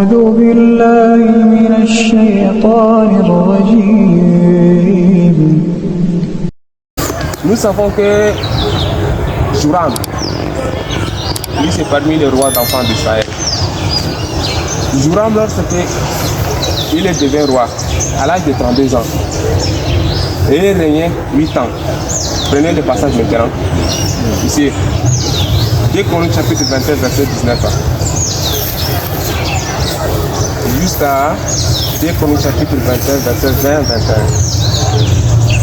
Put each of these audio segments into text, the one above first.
أعوذ بالله من الشيطان الرجيم. Nous savons que Joram, lui c'est parmi les rois d'enfants d'Israël. Joram, lorsqu'il est devenu roi, à l'âge de 32 ans, et il régnait 8 ans. Prenez le passage maintenant. Ici, 2 Chroniques chapitre 21, verset 19. Juste à 2 Chroniques chapitre 21, verset 20-21.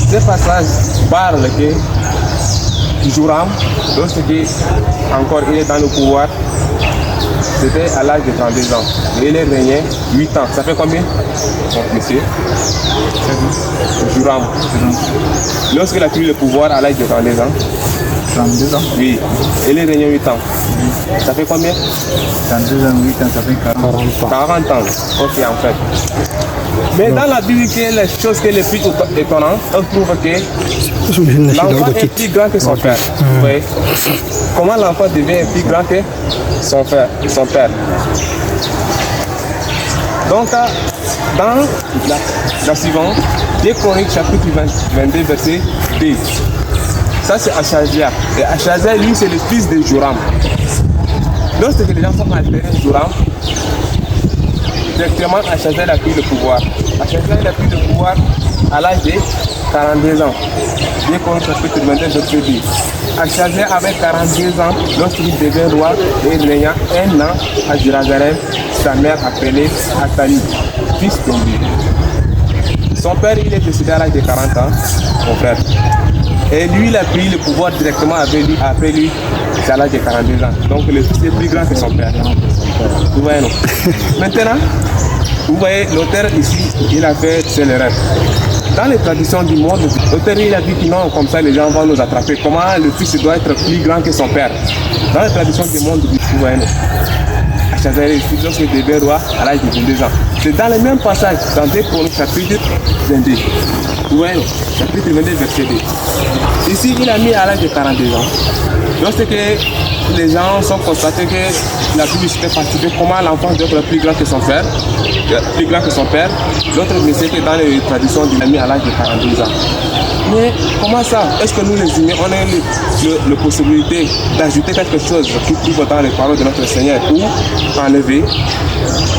Ce passage parle que Joram, lorsqu'il encore il est dans le pouvoir, c'était à l'âge de 32 ans. Et il est régné 8 ans. Ça fait combien? Donc, monsieur Joram. Lorsqu'il a pris le pouvoir à l'âge de 32 ans. 32 ans? Oui. Il est régné 8 ans. Ça fait combien? 32 ans, 8 ans, ça fait 40 ans. 40 ans. Ok, en fait. Mais dans la Bible, les choses qui sont les plus étonnantes, on trouve que l'enfant est plus grand que son père. Oui. Comment l'enfant devient plus grand que son père? Donc, dans la suivante, 2 Chroniques chapitre 22, verset 2. Ça, c'est Achazia. Et Achazia, lui, c'est le fils de Joram. Lorsque les gens sont altérés Joram, directement Achazia a pris le pouvoir. Achazia a pris le pouvoir à l'âge de 42 ans. 2 Chroniques chapitre 22, verset 2. Achazia avait 42 ans lorsqu'il devint roi et il régna 1 an à Jérusalem. Sa mère appelée Athalie, fils d'Omri. Son père, il est décédé à l'âge de 40 ans, mon frère. Et lui, il a pris le pouvoir directement après lui, c'est à l'âge de 42 ans. Donc le fils est plus grand que son père. Vous voyez, non? Maintenant, vous voyez, l'auteur ici, il a fait c'est l'erreur. Dans les traditions du monde, l'auteur il a dit que non, comme ça les gens vont nous attraper. Comment le fils doit être plus grand que son père? Dans les traditions du monde, vous voyez, non? Achazia, lorsqu'il devient roi à l'âge de 22 ans. C'est dans le même passage, dans 2 Chroniques chapitre 22. Vous voyez, chapitre 22, verset 2. Ici, il a mis à l'âge de 42 ans. Lorsque les gens sont constatés que la Bible s'était fatiguée, comment l'enfant doit être plus grand que son père, l'autre monsieur que dans les traditions, il a mis à l'âge de 42 ans. Mais comment ça? Est-ce que nous les humains, on a la possibilité d'ajouter quelque chose qui trouve dans les paroles de notre Seigneur ou enlever?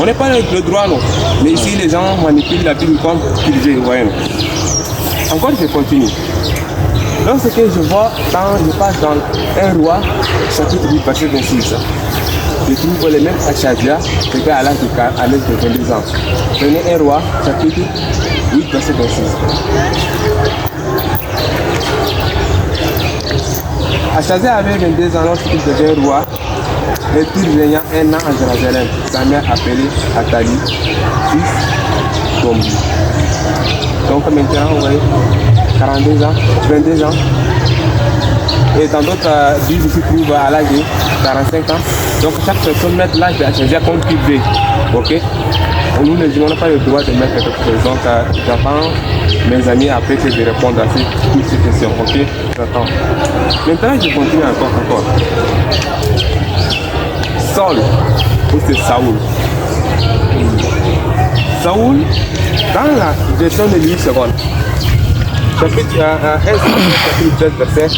On n'est pas le droit, non. Mais ici, les gens manipulent la Bible comme qu'ils veulent. Ouais. Encore, je continue. Donc, ce que je vois, je passe dans 1 roi, chapitre 8, verset 26. Je trouve les mêmes Achazia qui était à l'âge de 22 ans. Prenez 1 roi, chapitre 8, verset 26. Achazia avait 22 ans lorsqu'il devient roi et il régna 1 an à Jérusalem. Sa mère appelée Athalie, fils d'Omri. Donc maintenant, vous voyez, 42 ans, 22 ans. Et dans d'autres Bibles, se trouve à l'âge de 45 ans. Donc chaque personne met l'âge d'Achazia comme qu'il veut. Ok? Nous les humains, on n'a pas le droit de mettre quelque chose. Donc j'attends mes amis après que je réponde à toutes ces questions. Ok? J'attends. Maintenant, je continue encore. Saul, ou c'est Saoul. Saoul, dans la version de Louis II, chapitre 13, verset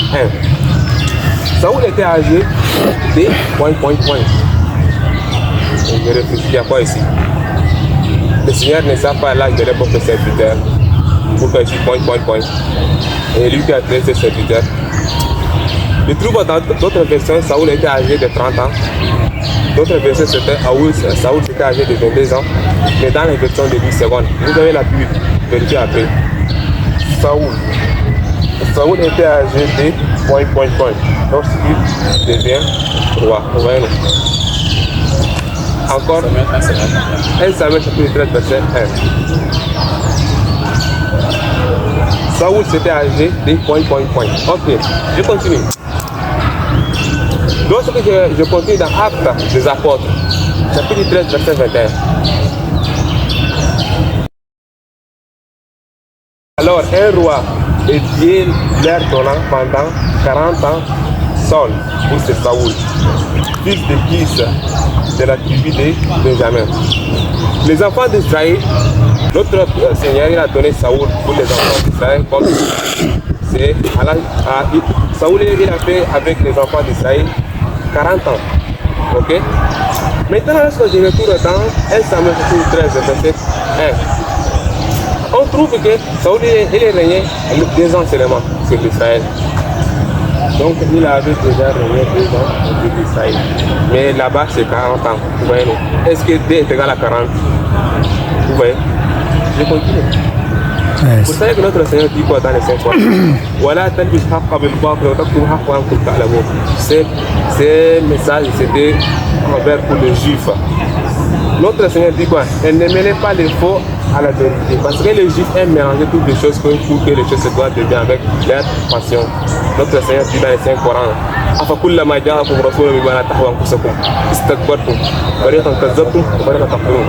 1. Saoul était âgé de ... Je réfléchis à quoi ici? Le Seigneur ne sait pas l'âge de l'époque de serviteur. Pour faire ici ... Et lui qui a créé ses serviteurs. Je trouve dans d'autres versions, Saoul était âgé de 30 ans. D'autres versions, c'était Saoul était âgé de 22 ans. Mais dans les versions de Louis II, vous avez la Bible, vérifiez après. Saoul était âgé de ... lorsqu'il devient roi. Vous voyez, non? Encore 1 Samuel chapitre 13, verset 1. Saoul s'était âgé de ... Ok, je continue. Lorsque je continue dans Actes des Apôtres, chapitre 13, verset 21. Alors un roi et Dieu leur donnant pendant 40 ans Saul, ou c'est Saoul, fils de Kis, de la tribu de Benjamin. Les enfants d'Israël, notre Seigneur il a donné Saoul pour les enfants d'Israël comme c'est Saoul il a fait avec les enfants d'Israël 40 ans. Ok? Maintenant, lorsque je retourne dans 1 Samuel 13, verset 1, on trouve que Saoul il est régné 2 ans seulement sur l'Israël. Donc il avait déjà régné 2 ans sur l'Israël. Mais là-bas c'est 40 ans. Vous voyez, est-ce que 2 est égal à 40? Vous voyez? Je continue. Vous savez que notre Seigneur dit quoi dans les 5 fois? Voilà, ces messages c'était envers pour les Juifs. Notre Seigneur dit quoi? Ne mêlez pas les faux à la vérité. Parce que les Juifs aiment mélanger toutes les choses pour que les choses se doivent de bien avec leur passion. Notre Seigneur dit dans les 5 Corans, أفكلما جاءكم رسول بما لا تهوى أنفسكم استكبرتم فريقا كذبتم وفريقا تقتلون.